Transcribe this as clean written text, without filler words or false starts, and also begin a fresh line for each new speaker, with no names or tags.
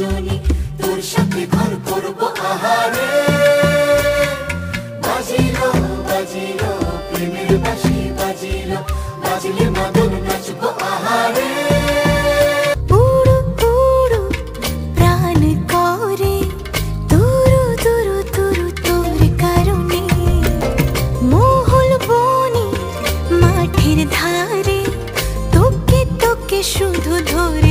রজনী তোর সাথে ঘর করব আহারে বাজিলো বাজিলো প্রেমের বাঁশি বাজিলো বাজলে মদন নাচবো আহারে
উড়ু উড়ু প্রাণ করে তুরু তুরু তুরু তোর কারণে মহল বনে মাঠের ধারে তোকে তোকে শুধু ধরে